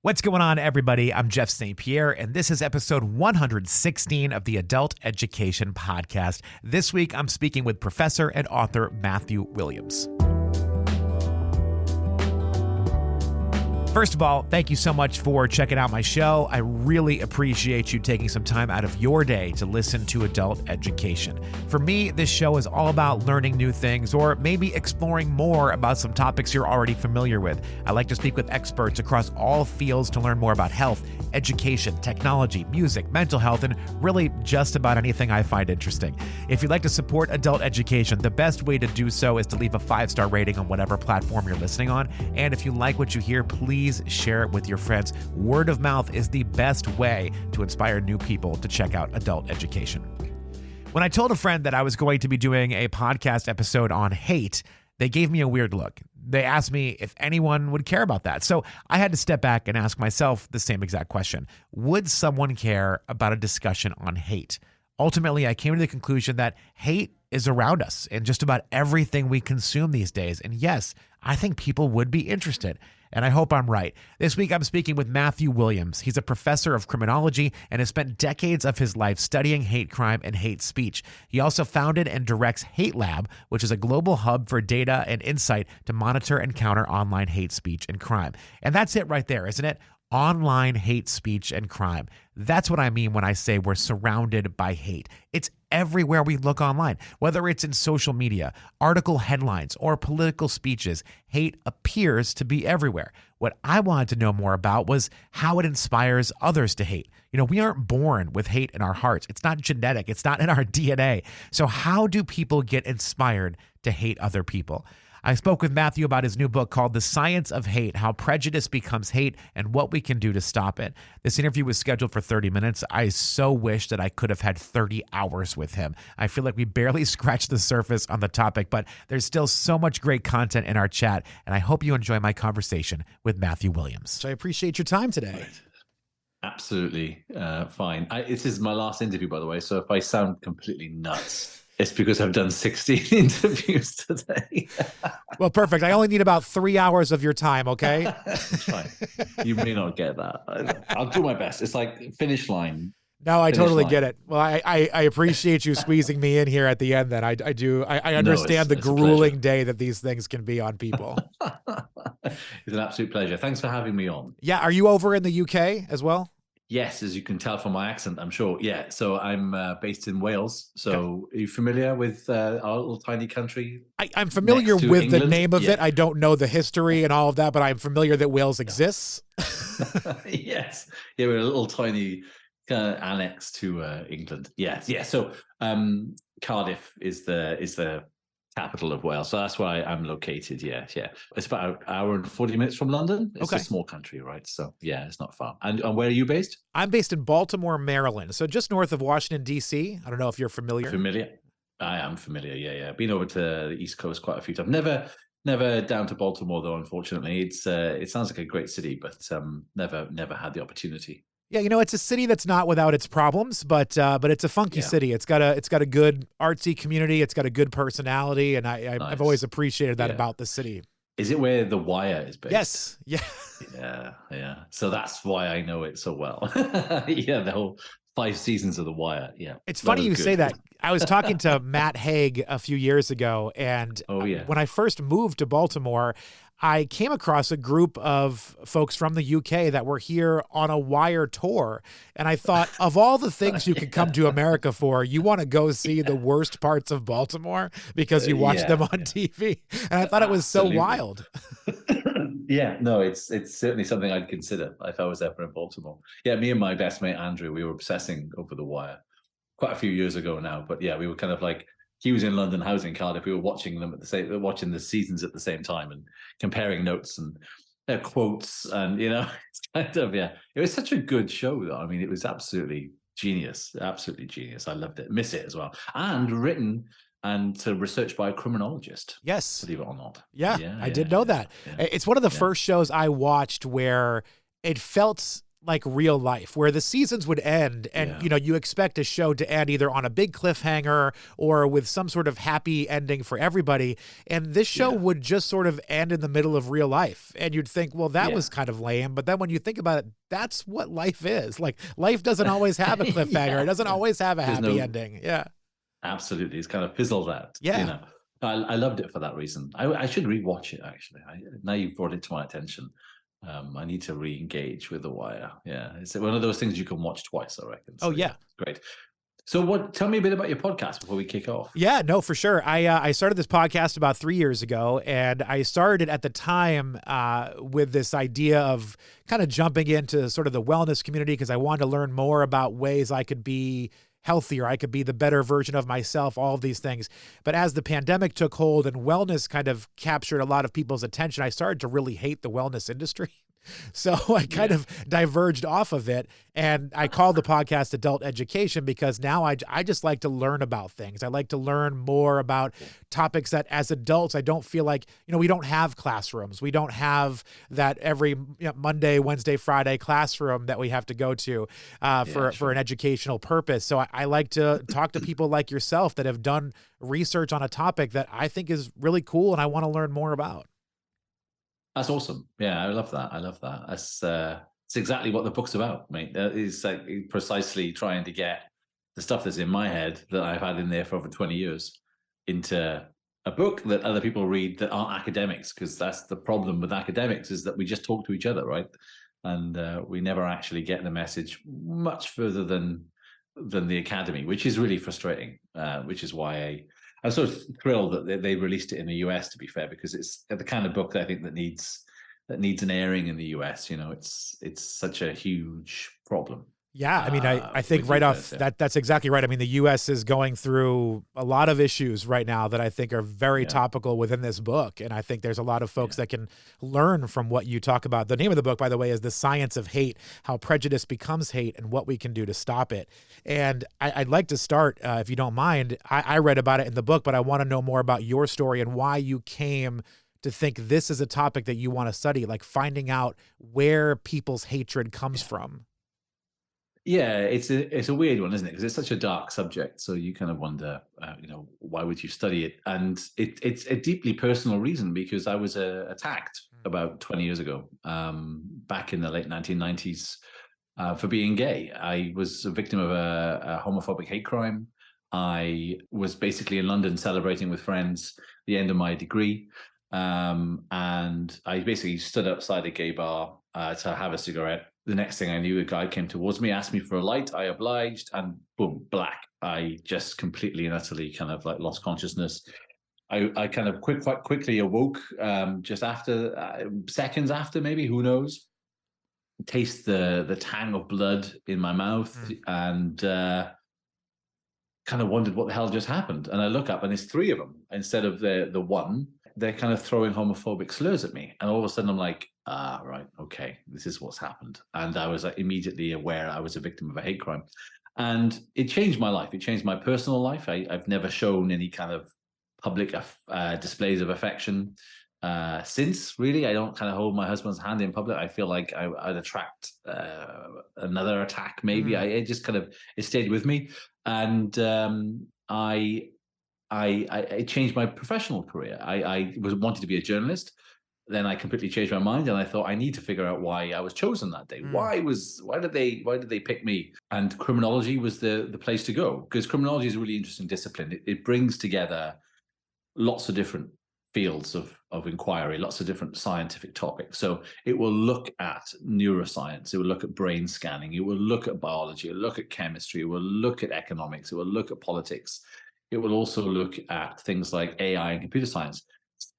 What's going on, everybody? I'm Jeff St. Pierre, and this is episode 116 of the Adult Education Podcast. This week, I'm speaking with professor and author Matthew Williams. First of all, thank you so much for checking out my show. I really appreciate you taking some time out of your day to listen to adult education. For me, this show is all about learning new things or maybe exploring more about some topics you're already familiar with. I like to speak with experts across all fields to learn more about health, education, technology, music, mental health, and really just about anything I find interesting. If you'd like to support adult education, the best way to do so is to leave a 5-star rating on whatever platform you're listening on. And if you like what you hear, please share it with your friends. Word of mouth is the best way to inspire new people to check out adult education. When I told a friend that I was going to be doing a podcast episode on hate, they gave me a weird look. They asked me if anyone would care about that. So I had to step back and ask myself the same exact question. Would someone care about a discussion on hate? Ultimately, I came to the conclusion that hate is around us in just about everything we consume these days. And yes, I think people would be interested. And I hope I'm right. This week, I'm speaking with Matthew Williams. He's a professor of criminology and has spent decades of his life studying hate crime and hate speech. He also founded and directs Hate Lab, which is a global hub for data and insight to monitor and counter online hate speech and crime. And that's it right there, isn't it? Online hate speech and crime. That's what I mean when I say we're surrounded by hate. It's everywhere we look online, whether it's in social media, article headlines, or political speeches. Hate appears to be everywhere. What I wanted to know more about was how it inspires others to hate. You know, we aren't born with hate in our hearts. It's not genetic. It's not in our DNA. So how do people get inspired to hate other people? I spoke with Matthew about his new book called The Science of Hate, How Prejudice Becomes Hate and What We Can Do to Stop It. This interview was scheduled for 30 minutes. I so wish that I could have had 30 hours with him. I feel like we barely scratched the surface on the topic, but there's still so much great content in our chat, and I hope you enjoy my conversation with Matthew Williams. So I appreciate your time today. Right. Absolutely fine. This is my last interview, by the way, so if I sound completely nuts, it's because I've done 16 interviews today. Well, perfect. I only need about 3 hours of your time, okay? It's fine. You may not get that. I'll do my best. It's like finish line. No, I totally get it. Well, I appreciate you squeezing me in here at the end then. I understand the grueling day that these things can be on people. It's an absolute pleasure. Thanks for having me on. Yeah. Are you over in the UK as well? Yes, as you can tell from my accent, I'm sure. Yeah, so I'm based in Wales. So Are you familiar with our little tiny country? I'm familiar with England? The name of it. I don't know the history and all of that, but I'm familiar that Wales exists. Yes. Yeah, we're a little tiny kind of annex to England. Yes. Yeah. So Cardiff is the capital of Wales. So that's where I'm located. Yeah. It's about an hour and 40 minutes from London. It's a small country, right? So yeah, it's not far. And where are you based? I'm based in Baltimore, Maryland. So just north of Washington, D.C. I don't know if you're familiar. I am familiar. Yeah. Been over to the East Coast quite a few times. Never down to Baltimore though, unfortunately. It sounds like a great city, but never had the opportunity. Yeah, you know, it's a city that's not without its problems, but it's a funky city. It's got a good artsy community. It's got a good personality, and I've always appreciated that about the city. Is it where The Wire is based? Yes. Yeah. Yeah. So that's why I know it so well. Yeah, the whole 5 seasons of The Wire. Yeah. It's funny you say that. I was talking to Matt Haig a few years ago, and when I first moved to Baltimore, I came across a group of folks from the UK that were here on a Wire tour. And I thought, of all the things you could come to America for, you want to go see the worst parts of Baltimore because you watch them on TV. And I thought it was so wild. Yeah, no, it's certainly something I'd consider if I was ever in Baltimore. Yeah, me and my best mate, Andrew, we were obsessing over The Wire quite a few years ago now. But yeah, we were kind of like, he was in London, I was in Cardiff. We were watching them watching the seasons at the same time and comparing notes and quotes. And, it's kind of, it was such a good show, though. I mean, it was absolutely genius. Absolutely genius. I loved it. Miss it as well. And written and researched by a criminologist. Yes. Believe it or not. Yeah, I did know that. Yeah. It's one of the first shows I watched where it felt like real life, where the seasons would end and, you expect a show to end either on a big cliffhanger or with some sort of happy ending for everybody. And this show would just sort of end in the middle of real life. And you'd think, well, that was kind of lame. But then when you think about it, that's what life is. Like, life doesn't always have a cliffhanger. It doesn't always have a happy ending. Yeah. Absolutely. It's kind of fizzled out. Yeah. I loved it for that reason. I should rewatch it, actually. Now you've brought it to my attention. I need to re-engage with The Wire. Yeah, it's one of those things you can watch twice, I reckon. So, great. So tell me a bit about your podcast before we kick off. Yeah, no, for sure. I started this podcast about 3 years ago, and I started at the time with this idea of kind of jumping into sort of the wellness community because I wanted to learn more about ways I could be healthier, I could be the better version of myself, all of these things. But as the pandemic took hold and wellness kind of captured a lot of people's attention, I started to really hate the wellness industry. So I kind of diverged off of it, and I called the podcast Adult Education because now I just like to learn about things. I like to learn more about topics that as adults, I don't feel like, we don't have classrooms. We don't have that every Monday, Wednesday, Friday classroom that we have to go to for an educational purpose. So I like to talk to people like yourself that have done research on a topic that I think is really cool and I want to learn more about. That's awesome. Yeah, I love that. It's exactly what the book's about, mate. It's like precisely trying to get the stuff that's in my head that I've had in there for over 20 years into a book that other people read that aren't academics, because that's the problem with academics, is that we just talk to each other, right? And we never actually get the message much further than the academy, which is really frustrating, which is why I'm sort of thrilled that they released it in the US, to be fair, because it's the kind of book that I think that needs an airing in the US. It's such a huge problem. Yeah, I mean, I think right off that's exactly right. I mean, the U.S. is going through a lot of issues right now that I think are very topical within this book. And I think there's a lot of folks that can learn from what you talk about. The name of the book, by the way, is The Science of Hate, How Prejudice Becomes Hate and What We Can Do to Stop It. And I'd like to start, if you don't mind, I read about it in the book, but I want to know more about your story and why you came to think this is a topic that you want to study, like finding out where people's hatred comes from. Yeah, it's a weird one, isn't it? Because it's such a dark subject. So you kind of wonder, why would you study it? And it's a deeply personal reason, because I was attacked about 20 years ago, back in the late 1990s, for being gay. I was a victim of a homophobic hate crime. I was basically in London celebrating with friends the end of my degree. And I basically stood outside a gay bar to have a cigarette. The next thing I knew, a guy came towards me, asked me for a light. I obliged, and boom, black. I just completely and utterly kind of like lost consciousness. I kind of quite quickly awoke, just after seconds after, maybe, who knows. Taste the tang of blood in my mouth, and kind of wondered what the hell just happened. And I look up, and there's three of them instead of the one. They're kind of throwing homophobic slurs at me. And all of a sudden I'm like, right, okay, this is what's happened. And I was immediately aware I was a victim of a hate crime. And it changed my life. It changed my personal life. I've never shown any kind of public displays of affection since, really. I don't kind of hold my husband's hand in public. I feel like I'd attract another attack, maybe. It just kind of, it stayed with me. And it changed my professional career. I wanted to be a journalist. Then I completely changed my mind, and I thought I need to figure out why I was chosen that day. Why did they pick me? And criminology was the place to go, because criminology is a really interesting discipline. It brings together lots of different fields of inquiry, lots of different scientific topics. So it will look at neuroscience, it will look at brain scanning, it will look at biology, it will look at chemistry, it will look at economics, it will look at politics. It will also look at things like AI and computer science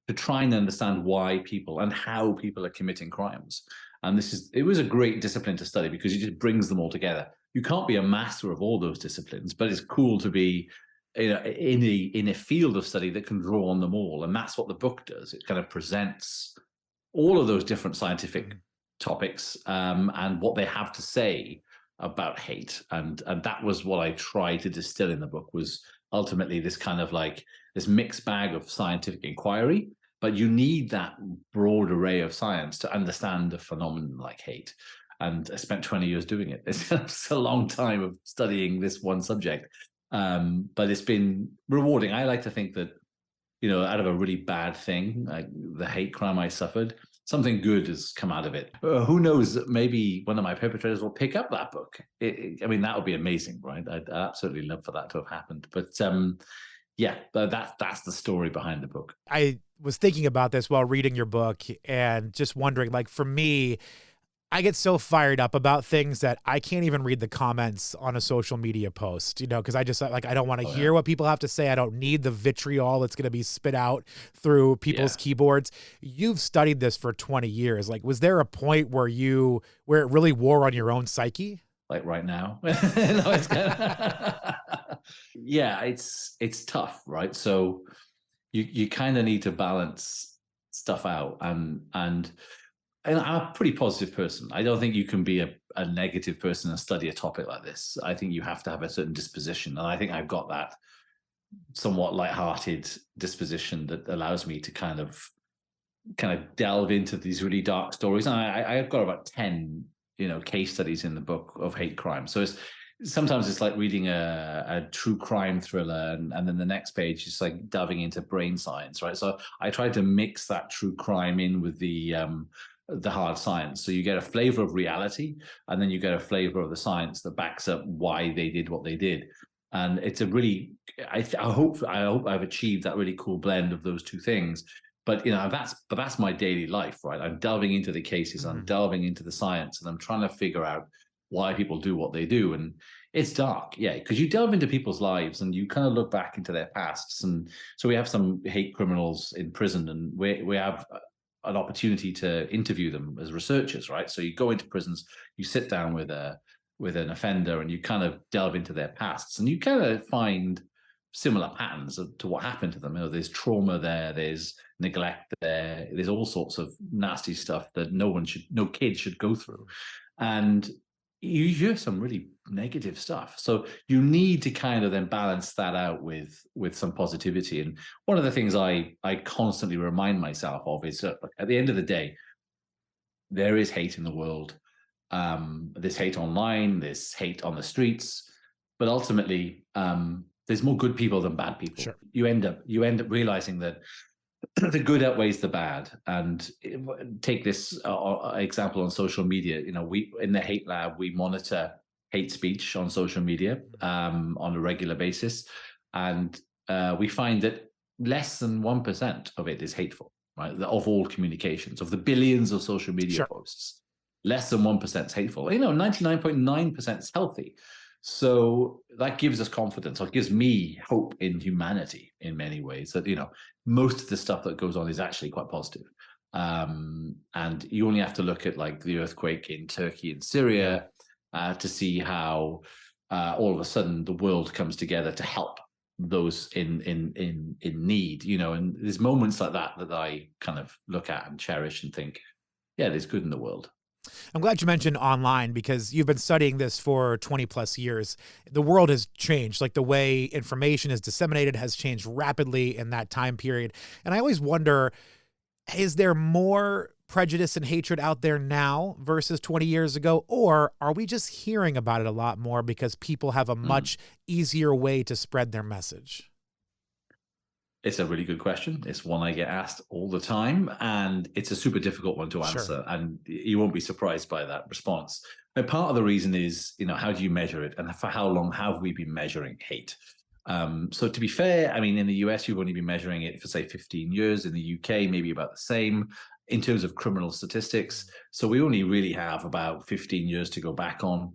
to try and understand why people and how people are committing crimes. And it was a great discipline to study, because it just brings them all together. You can't be a master of all those disciplines, but it's cool to be in a field of study that can draw on them all. And that's what the book does. It kind of presents all of those different scientific topics and what they have to say about hate. And that was what I tried to distill in the book, was ultimately this kind of like this mixed bag of scientific inquiry, but you need that broad array of science to understand a phenomenon like hate. and I spent 20 years doing it. It's a long time of studying this one subject. But it's been rewarding. I like to think that, out of a really bad thing, like the hate crime I suffered, something good has come out of it. Who knows? Maybe one of my perpetrators will pick up that book. I mean, that would be amazing, right? I'd absolutely love for that to have happened. But yeah, that's the story behind the book. I was thinking about this while reading your book and just wondering, like, for me, I get so fired up about things that I can't even read the comments on a social media post, because I just I don't want to hear what people have to say. I don't need the vitriol that's going to be spit out through people's keyboards. You've studied this for 20 years. Like, was there a point where it really wore on your own psyche? Like right now? No, it's yeah, it's tough, right? So you kind of need to balance stuff out, and I'm a pretty positive person. I don't think you can be a negative person and study a topic like this. I think you have to have a certain disposition. And I think I've got that somewhat lighthearted disposition that allows me to kind of delve into these really dark stories. And I've got about 10, case studies in the book of hate crime. So sometimes it's like reading a true crime thriller, and then the next page is like diving into brain science, right? So I tried to mix that true crime in with the hard science. So you get a flavor of reality, and then you get a flavor of the science that backs up why they did what they did. And it's a really, I hope I've achieved that really cool blend of those two things. But that's my daily life, right? I'm delving into the cases, I'm delving into the science, and I'm trying to figure out why people do what they do. And it's dark, because you delve into people's lives and you kind of look back into their pasts. And so we have some hate criminals in prison, and we have an opportunity to interview them as researchers, right? So you go into prisons, you sit down with an offender, and you kind of delve into their pasts, and you kind of find similar patterns to what happened to them. There's trauma there, there's neglect there, there's all sorts of nasty stuff that no kid should go through. And you hear some really negative stuff. So you need to kind of then balance that out with some positivity. And one of the things I constantly remind myself of is that at the end of the day, there is hate in the world. There's hate online, there's hate on the streets, but ultimately there's more good people than bad people. Sure. You end up realizing that the good outweighs the bad. And take this example on social media. We in the Hate Lab, we monitor hate speech on social media on a regular basis, and we find that less than 1% of it is hateful, right? Of all communications, of the billions of social media posts, less than 1% is hateful. 99.9% is healthy. So that gives us confidence, or it gives me hope in humanity in many ways, that most of the stuff that goes on is actually quite positive. And you only have to look at like the earthquake in Turkey and Syria to see how all of a sudden the world comes together to help those in need. And there's moments like that I kind of look at and cherish and think, yeah, there's good in the world. I'm glad you mentioned online, because you've been studying this for 20 plus years. The world has changed. Like, the way information is disseminated has changed rapidly in that time period. And I always wonder, is there more prejudice and hatred out there now versus 20 years ago? Or are we just hearing about it a lot more because people have a much easier way to spread their message? It's a really good question. It's one I get asked all the time, and it's a super difficult one to answer. Sure. And you won't be surprised by that response. And part of the reason is, how do you measure it, and for how long have we been measuring hate? So to be fair, I mean, in the US, you've only been measuring it for, say, 15 years. In the UK, maybe about the same in terms of criminal statistics. So we only really have about 15 years to go back on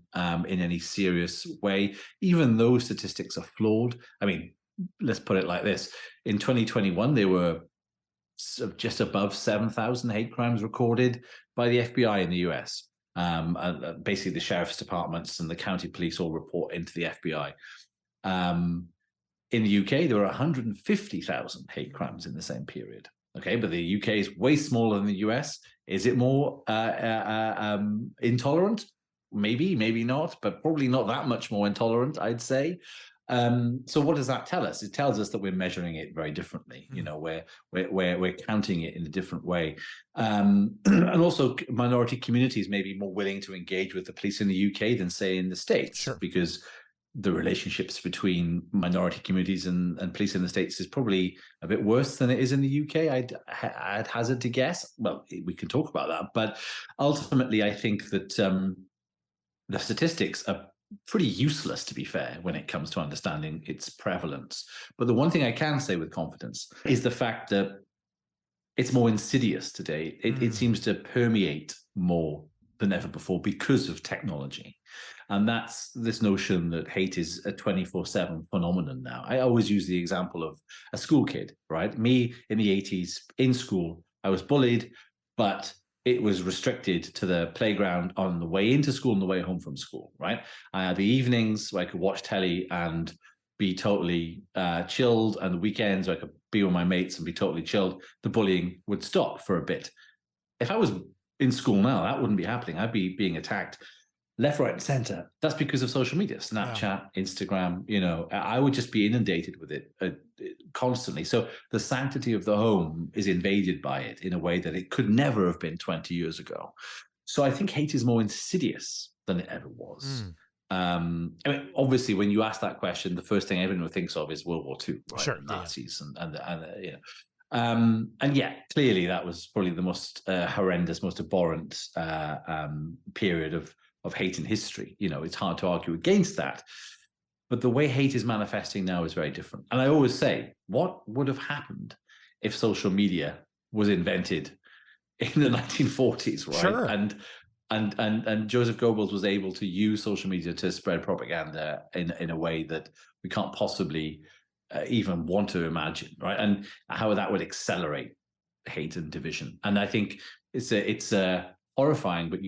in any serious way. Even those statistics are flawed. I mean, let's put it like this. In 2021, there were just above 7,000 hate crimes recorded by the FBI in the US. Basically, the sheriff's departments and the county police all report into the FBI. In the UK, there were 150,000 hate crimes in the same period. Okay, but the UK is way smaller than the US. Is it more intolerant? Maybe, maybe not, but probably not that much more intolerant, I'd say. So what does that tell us? It tells us that we're measuring it very differently. You know, we're counting it in a different way, and also minority communities may be more willing to engage with the police in the UK than say in the States, because the relationships between minority communities and police in the States is probably a bit worse than it is in the UK. I'd hazard to guess. Well, we can talk about that, but ultimately, I think that the statistics are pretty useless, to be fair, when it comes to understanding its prevalence. But the one thing I can say with confidence is the fact that it's more insidious today. It seems to permeate more than ever before because of technology. And that's this notion that hate is a 24/7 phenomenon now. I always use the example of a school kid, right? Me in the 80s in school, I was bullied, but it was restricted to the playground on the way into school and the way home from school, right? I had the evenings where I could watch telly and be totally chilled, and the weekends where I could be with my mates and be totally chilled. The bullying would stop for a bit. If I was in school now, that wouldn't be happening. I'd be being attacked left, right, and center. That's because of social media, Snapchat, Instagram. You know, I would just be inundated with it constantly. So the sanctity of the home is invaded by it in a way that it could never have been 20 years ago. So I think hate is more insidious than it ever was. I mean, obviously, when you ask that question, the first thing everyone thinks of is World War II, right? Sure, Nazis and you know. And yeah, clearly that was probably the most horrendous, most abhorrent period of hate in history. You know, it's hard to argue against that. But the way hate is manifesting now is very different. And I always say, what would have happened if social media was invented in the 1940s, right? Sure. And Joseph Goebbels was able to use social media to spread propaganda in a way that we can't possibly even want to imagine, right? And how that would accelerate hate and division. And I think it's a horrifying but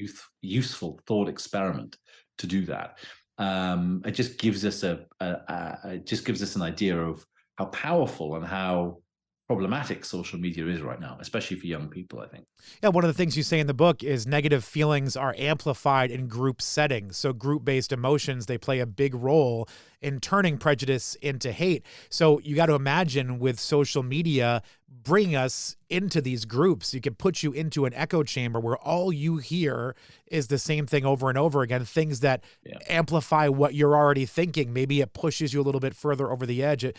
useful thought experiment to do that. It just gives us an idea of how powerful and how problematic social media is right now, especially for young people, I think. Yeah, one of the things you say in the book is negative feelings are amplified in group settings. So group-based emotions, they play a big role in turning prejudice into hate. So you got to imagine with social media bringing us into these groups, you can put you into an echo chamber where all you hear is the same thing over and over again, things that amplify what you're already thinking. Maybe it pushes you a little bit further over the edge. It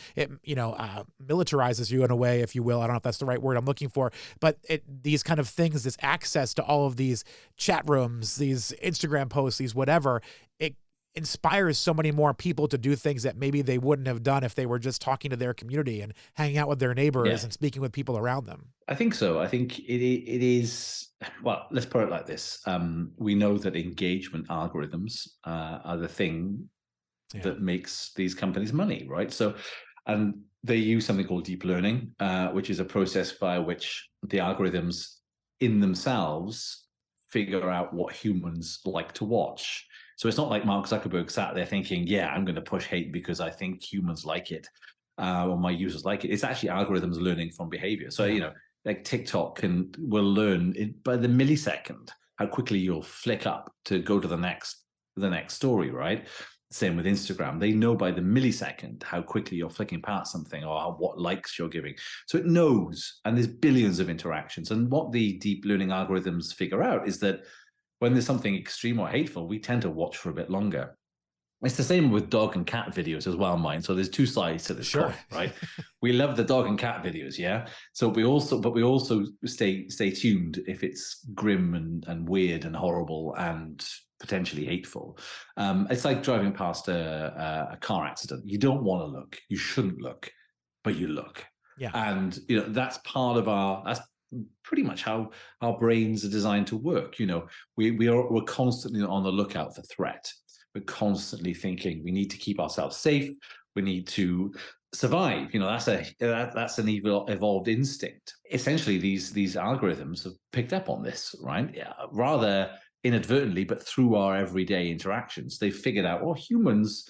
militarizes you in a way, if you will. I don't know if that's the right word I'm looking for, but these kind of things, this access to all of these chat rooms, these Instagram posts, these whatever, it inspires so many more people to do things that maybe they wouldn't have done if they were just talking to their community and hanging out with their neighbors and speaking with people around them. I think so. I think it is, well, let's put it like this. We know that engagement algorithms are the thing that makes these companies money, right? So, and they use something called deep learning, which is a process by which the algorithms in themselves figure out what humans like to watch. So it's not like Mark Zuckerberg sat there thinking, yeah, I'm going to push hate because I think humans like it, or my users like it. It's actually algorithms learning from behavior. So, you know, like TikTok will learn by the millisecond how quickly you'll flick up to go to the next story, right? Same with Instagram. They know by the millisecond how quickly you're flicking past something or what likes you're giving. So it knows, and there's billions of interactions. And what the deep learning algorithms figure out is that when there's something extreme or hateful, we tend to watch for a bit longer. It's the same with dog and cat videos as well, mine. So there's two sides to this coin, right? We love the dog and cat videos, yeah. So we also stay tuned if it's grim and weird and horrible and potentially hateful. It's like driving past a car accident. You don't want to look. You shouldn't look, but you look. Yeah. And you know that's part of that's pretty much how our brains are designed to work. You know, we're constantly on the lookout for threat. We're constantly thinking we need to keep ourselves safe. We need to survive. You know, that's an evolved instinct. Essentially, these algorithms have picked up on this, right? Yeah, rather inadvertently, but through our everyday interactions, they've figured out, well, humans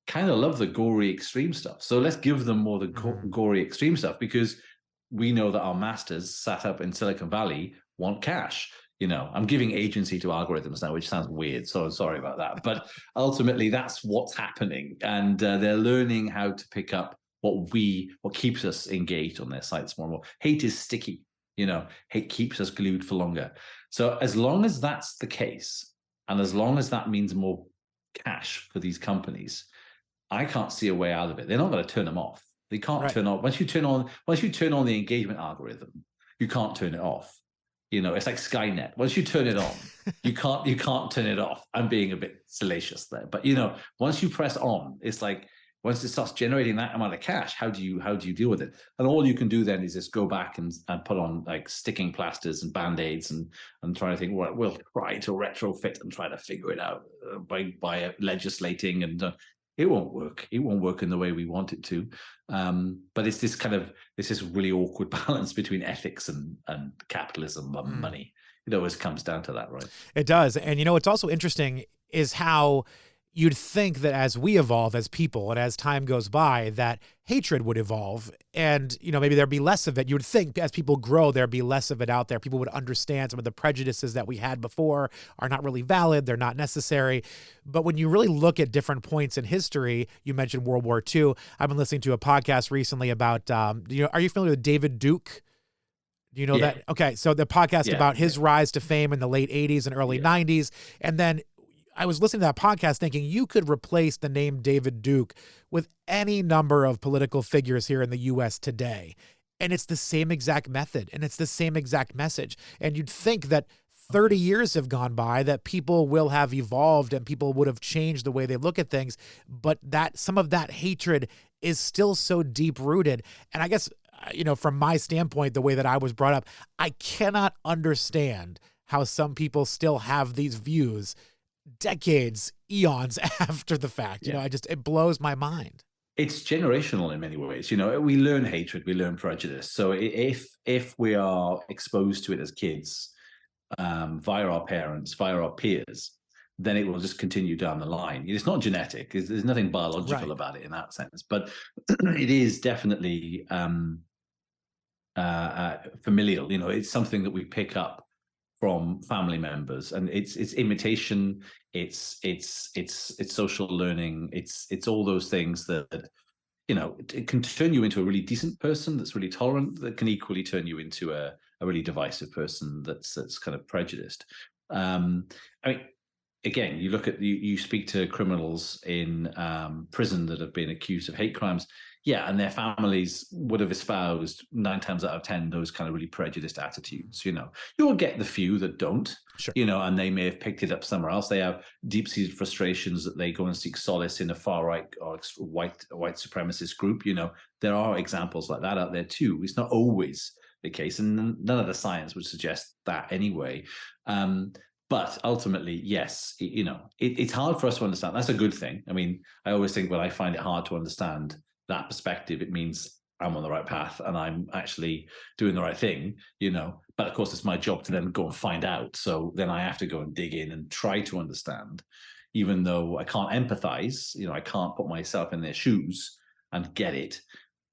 kind of love the gory extreme stuff. So let's give them more the gory extreme stuff because we know that our masters sat up in Silicon Valley want cash. I'm giving agency to algorithms now, which sounds weird, so sorry about that. But ultimately, that's what's happening, and they're learning how to pick up what keeps us engaged on their sites more and more. Hate is sticky, hate keeps us glued for longer. So as long as that's the case, and as long as that means more cash for these companies, I can't see a way out of it. They're not going to turn them off. They can't turn off. Once you turn on the engagement algorithm, you can't turn it off. It's like Skynet. Once you turn it on, you can't turn it off. I'm being a bit salacious there, but once you press on, it's like once it starts generating that amount of cash, how do you deal with it? And all you can do then is just go back and put on like sticking plasters and band-aids and try to think, well, we'll try to retrofit and try to figure it out by legislating, and it won't work. It won't work in the way we want it to. But it's this really awkward balance between ethics and capitalism and money. It always comes down to that, right? It does. And what's also interesting is how you'd think that as we evolve as people and as time goes by, that hatred would evolve, and maybe there'd be less of it. You would think as people grow, there'd be less of it out there. People would understand some of the prejudices that we had before are not really valid. They're not necessary. But when you really look at different points in history, you mentioned World War II. I've been listening to a podcast recently about, are you familiar with David Duke? Do you know that? Okay. So the podcast about his rise to fame in the late 80s and early 90s. And then I was listening to that podcast thinking you could replace the name David Duke with any number of political figures here in the U.S. today. And it's the same exact method, and it's the same exact message. And you'd think that 30 years have gone by, that people will have evolved and people would have changed the way they look at things. But that some of that hatred is still so deep rooted. And I guess, from my standpoint, the way that I was brought up, I cannot understand how some people still have these views decades, eons after the fact. It blows my mind. It's generational in many ways. We learn hatred, we learn prejudice. So if we are exposed to it as kids, via our parents, via our peers, then it will just continue down the line. It's not genetic. There's nothing biological about it in that sense, but it is definitely familial. It's something that we pick up from family members, and it's imitation, it's social learning, it's all those things that it can turn you into a really decent person that's really tolerant, that can equally turn you into a really divisive person that's kind of prejudiced. Again, you look at you speak to criminals in prison that have been accused of hate crimes. Yeah, and their families would have espoused 9 times out of 10 those kind of really prejudiced attitudes. You'll get the few that don't. Sure. And they may have picked it up somewhere else. They have deep-seated frustrations that they go and seek solace in a far-right or white supremacist group. There are examples like that out there too. It's not always the case, and none of the science would suggest that anyway. But ultimately, yes, it's hard for us to understand. That's a good thing. I always think when I find it hard to understand that perspective, it means I'm on the right path and I'm actually doing the right thing, But of course, it's my job to then go and find out. So then I have to go and dig in and try to understand, even though I can't empathize, I can't put myself in their shoes and get it.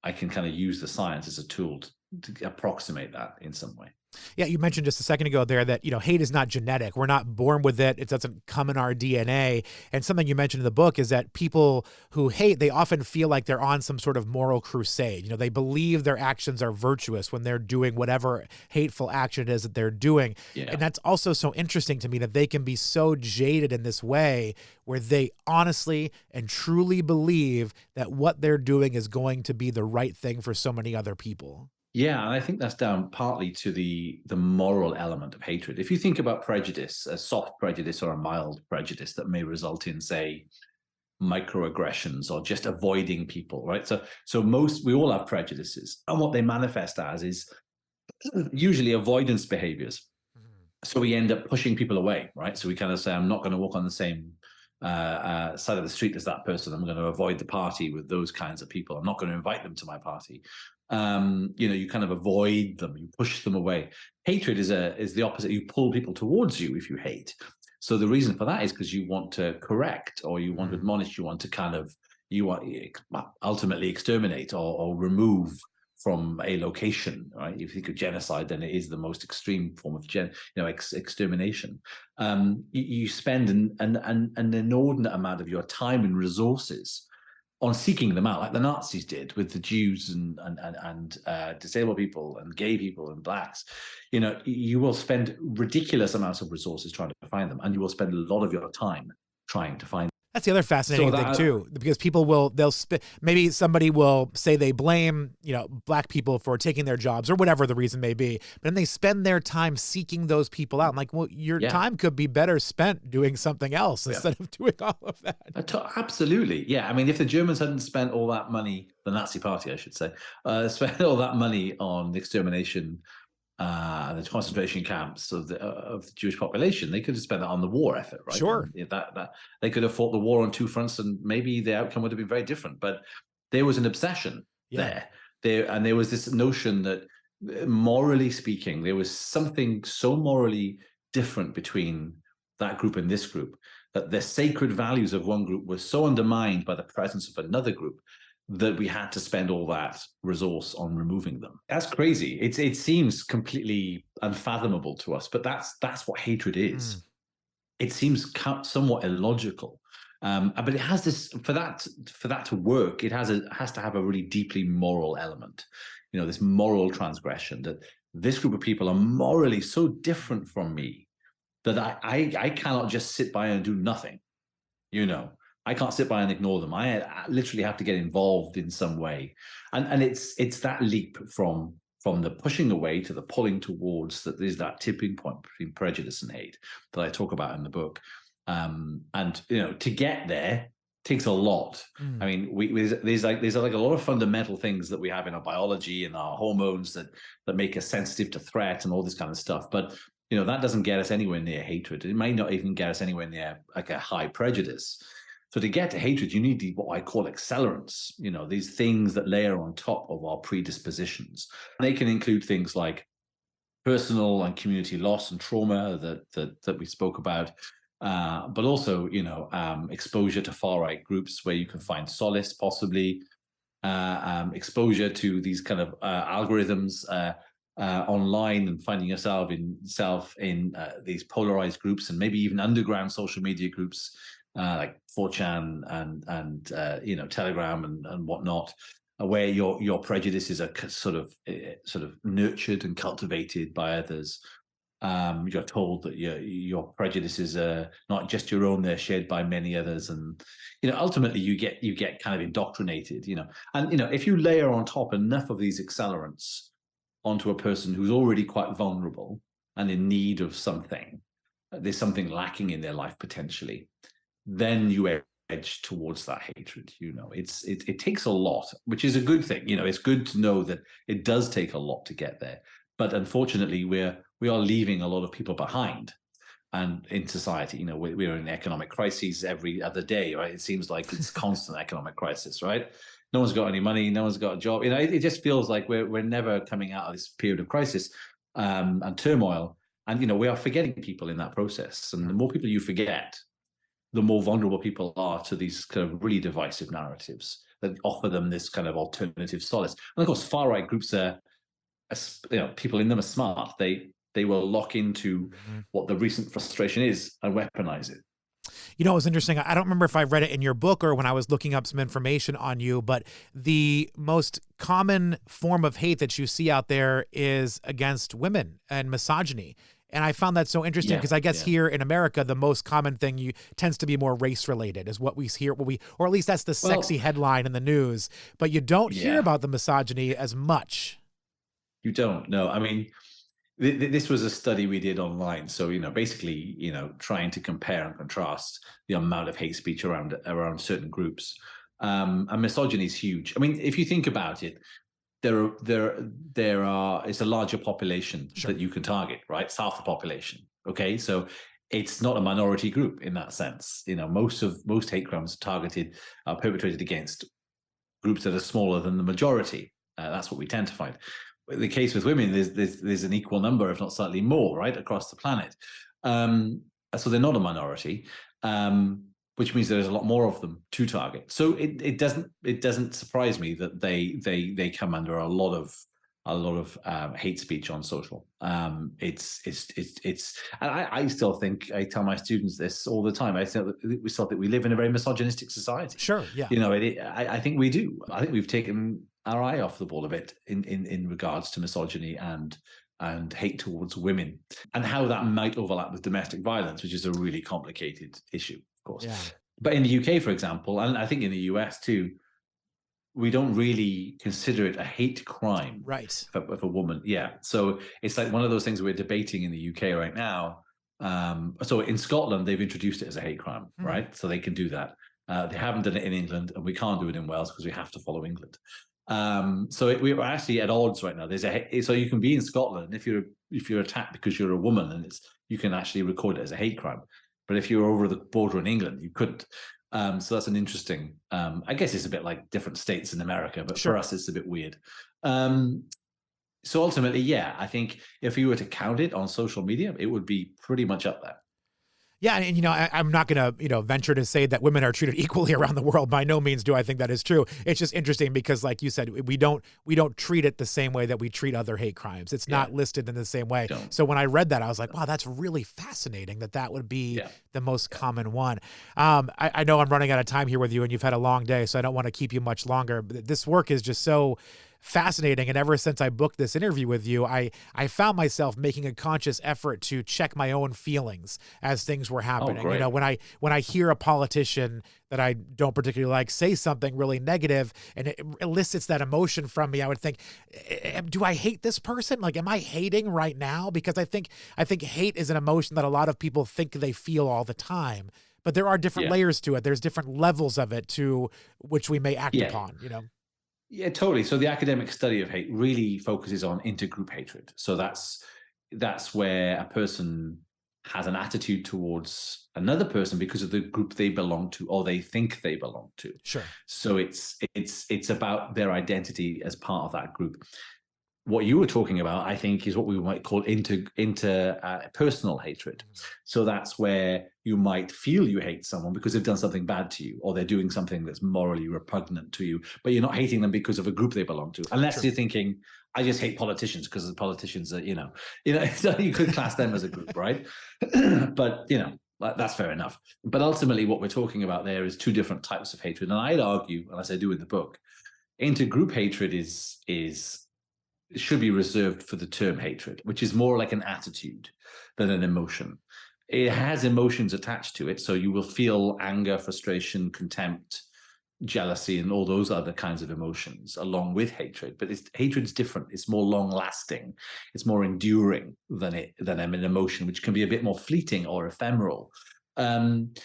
I can kind of use the science as a tool to approximate that in some way. Yeah, you mentioned just a second ago there that, hate is not genetic. We're not born with it. It doesn't come in our DNA. And something you mentioned in the book is that people who hate, they often feel like they're on some sort of moral crusade. They believe their actions are virtuous when they're doing whatever hateful action it is that they're doing. Yeah. And that's also so interesting to me, that they can be so jaded in this way where they honestly and truly believe that what they're doing is going to be the right thing for so many other people. Yeah, and I think that's down partly to the moral element of hatred. If you think about prejudice, a soft prejudice or a mild prejudice that may result in, say, microaggressions or just avoiding people, right? So we all have prejudices, and what they manifest as is usually avoidance behaviors. So we end up pushing people away, right? So we kind of say, I'm not going to walk on the same side of the street as that person. I'm going to avoid the party with those kinds of people. I'm not going to invite them to my party. You kind of avoid them, you push them away. Hatred is the opposite. You pull people towards you if you hate. So the reason for that is because you want to correct, or you want to admonish, you want to ultimately exterminate or remove from a location, right? If you think of genocide, then it is the most extreme form of extermination. You spend an inordinate amount of your time and resources on seeking them out, like the Nazis did with the Jews and disabled people and gay people and blacks. You will spend ridiculous amounts of resources trying to find them, and you will spend a lot of your time trying to find them. That's the other fascinating thing too, because maybe somebody will say they blame, black people for taking their jobs or whatever the reason may be, but then they spend their time seeking those people out. I'm like, well, your time could be better spent doing something else instead of doing all of that. Absolutely. Yeah. I mean, if the Germans hadn't spent all that money, the Nazi party, I should say, spent all that money on the extermination and the concentration camps of the Jewish population, they could have spent that on the war effort, right? Sure. That they could have fought the war on two fronts, and maybe the outcome would have been very different. But there was an obsession there, and there was this notion that, morally speaking, there was something so morally different between that group and this group, that the sacred values of one group were so undermined by the presence of another group that we had to spend all that resource on removing them. That's crazy. It seems completely unfathomable to us, but that's what hatred is. It seems somewhat illogical, but it has this, for that to work, it has to have a really deeply moral element. This moral transgression, that this group of people are morally so different from me that I cannot just sit by and do nothing. I can't sit by and ignore them. I literally have to get involved in some way. And it's that leap from the pushing away to the pulling towards, that there's that tipping point between prejudice and hate that I talk about in the book. And to get there takes a lot. I mean, there's like a lot of fundamental things that we have in our biology and our hormones that make us sensitive to threat and all this kind of stuff. But that doesn't get us anywhere near hatred. It may not even get us anywhere near like a high prejudice. So to get to hatred, you need what I call accelerants, these things that layer on top of our predispositions. They can include things like personal and community loss and trauma that we spoke about, but also, exposure to far-right groups where you can find solace, possibly, exposure to these kind of algorithms online, and finding yourself in these polarized groups, and maybe even underground social media groups, like 4chan and Telegram and whatnot, where your prejudices are sort of nurtured and cultivated by others. You're told that your prejudices are not just your own; they're shared by many others, and ultimately you get kind of indoctrinated. And if you layer on top enough of these accelerants onto a person who's already quite vulnerable and in need of something, there's something lacking in their life potentially, then you edge towards that hatred. It takes a lot, which is a good thing. It's good to know that it does take a lot to get there. But unfortunately, we are leaving a lot of people behind, and in society, we're in economic crises every other day, right? It seems like it's constant economic crisis, right? No one's got any money, no one's got a job. It just feels like we're never coming out of this period of crisis and turmoil. And we are forgetting people in that process. And the more people you forget, the more vulnerable people are to these kind of really divisive narratives that offer them this kind of alternative solace. And of course, far-right groups people in them are smart. They will lock into what the recent frustration is and weaponize it. It was interesting. I don't remember if I read it in your book or when I was looking up some information on you, but the most common form of hate that you see out there is against women and misogyny. And I found that so interesting because I guess here in America, the most common thing tends to be more race related is what we hear, or at least that's the sexy headline in the news, but you don't hear about the misogyny as much. You don't. No, I mean, this was a study we did online. So, basically, trying to compare and contrast the amount of hate speech around certain groups. And misogyny is huge. I mean, if you think about it, it's a larger population that you can target, right? It's half the population. Okay. So it's not a minority group in that sense. Most hate crimes are perpetrated against groups that are smaller than the majority. That's what we tend to find. The case with women, there's an equal number, if not slightly more, right, across the planet. So they're not a minority. which means there's a lot more of them to target. So it doesn't surprise me that they come under a lot of hate speech on social. And I still think, I tell my students this all the time. I still that we live in a very misogynistic society. Sure, yeah. I think we do. I think we've taken our eye off the ball a bit in regards to misogyny and hate towards women, and how that might overlap with domestic violence, which is a really complicated issue, of course. Yeah. But in the UK, for example, and I think in the US too, we don't really consider it a hate crime, right? If a woman, yeah. So it's like one of those things we're debating in the UK right now. So in Scotland, they've introduced it as a hate crime, right? So they can do that. They haven't done it in England, and we can't do it in Wales because we have to follow England. So we're actually at odds right now. So you can be in Scotland if you're attacked because you're a woman, and you can actually record it as a hate crime. But if you're over the border in England, you couldn't. So that's an interesting. I guess it's a bit like different states in America, but for us, it's a bit weird. So ultimately, yeah, I think if you were to count it on social media, it would be pretty much up there. Yeah, and I'm not going to venture to say that women are treated equally around the world. By no means do I think that is true. It's just interesting because, like you said, we don't treat it the same way that we treat other hate crimes. It's not listed in the same way. So when I read that, I was like, wow, that's really fascinating that would be the most common one. I know I'm running out of time here with you, and you've had a long day, so I don't want to keep you much longer. But this work is just so fascinating. And ever since I booked this interview with you, I found myself making a conscious effort to check my own feelings as things were happening. When I hear a politician that I don't particularly like say something really negative and it elicits that emotion from me, I would think, do I hate this person? Like, am I hating right now? Because I think hate is an emotion that a lot of people think they feel all the time. But there are different layers to it. There's different levels of it to which we may act upon, Yeah, totally. So the academic study of hate really focuses on intergroup hatred. So that's where a person has an attitude towards another person because of the group they belong to or they think they belong to. Sure. So it's about their identity as part of that group. What you were talking about, I think, is what we might call interpersonal hatred. So that's where you might feel you hate someone because they've done something bad to you, or they're doing something that's morally repugnant to you, but you're not hating them because of a group they belong to. Unless you're thinking, I just hate politicians because the politicians are, so you could class them as a group, right? But that's fair enough. But ultimately, what we're talking about there is two different types of hatred, and I'd argue, as I do in the book, intergroup hatred should be reserved for the term hatred, which is more like an attitude than an emotion. It has emotions attached to it, so you will feel anger, frustration, contempt, jealousy, and all those other kinds of emotions along with hatred. But hatred's different. It's more long-lasting. It's more enduring than an emotion, which can be a bit more fleeting or ephemeral. And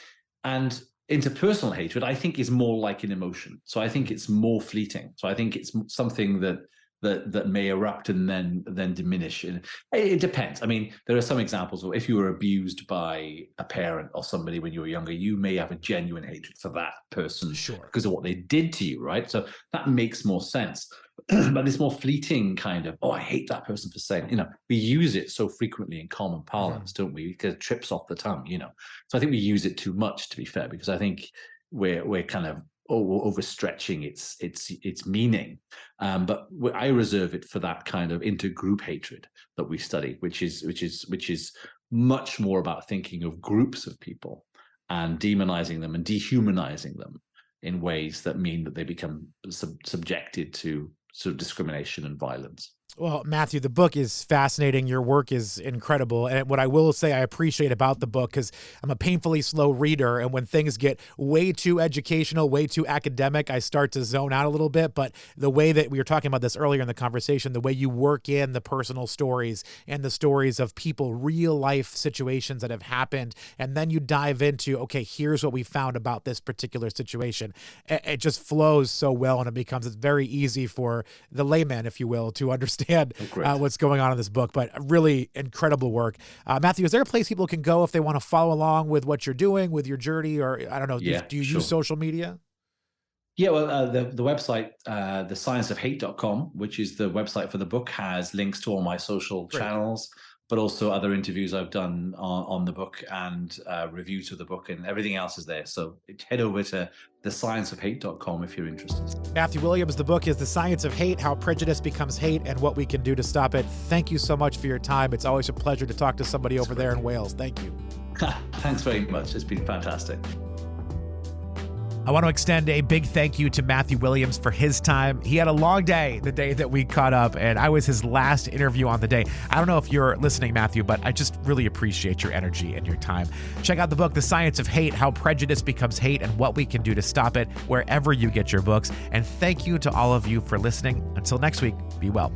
interpersonal hatred, I think, is more like an emotion. So I think it's more fleeting. So I think it's something that may erupt and then diminish. And it depends. I mean, there are some examples of if you were abused by a parent or somebody when you were younger, you may have a genuine hatred for that person because of what they did to you, right? So that makes more sense. But this more fleeting kind of, I hate that person for saying, we use it so frequently in common parlance, don't we? Because it trips off the tongue, So I think we use it too much, to be fair, because I think we're kind of overstretching its meaning, but I reserve it for that kind of intergroup hatred that we study, which is much more about thinking of groups of people and demonizing them and dehumanizing them in ways that mean that they become subjected to sort of discrimination and violence. Well, Matthew, the book is fascinating. Your work is incredible. And what I will say I appreciate about the book, because I'm a painfully slow reader, and when things get way too educational, way too academic, I start to zone out a little bit. But the way that we were talking about this earlier in the conversation, the way you work in the personal stories and the stories of people, real life situations that have happened, and then you dive into, okay, here's what we found about this particular situation. It just flows so well, and it's very easy for the layman, if you will, to understand what's going on in this book. But really incredible work. Matthew, is there a place people can go if they want to follow along with what you're doing, with your journey, or I don't know, do you use social media? Yeah, well, the website, thescienceofhate.com, which is the website for the book, has links to all my social channels. but also other interviews I've done on the book and reviews of the book, and everything else is there. So head over to thescienceofhate.com if you're interested. Matthew Williams, the book is The Science of Hate, How Prejudice Becomes Hate and What We Can Do to Stop It. Thank you so much for your time. It's always a pleasure to talk to somebody over there in Wales. Thank you. Thanks very much. It's been fantastic. I want to extend a big thank you to Matthew Williams for his time. He had a long day the day that we caught up, and I was his last interview on the day. I don't know if you're listening, Matthew, but I just really appreciate your energy and your time. Check out the book, The Science of Hate, How Prejudice Becomes Hate and What We Can Do to Stop It, wherever you get your books. And thank you to all of you for listening. Until next week, be well.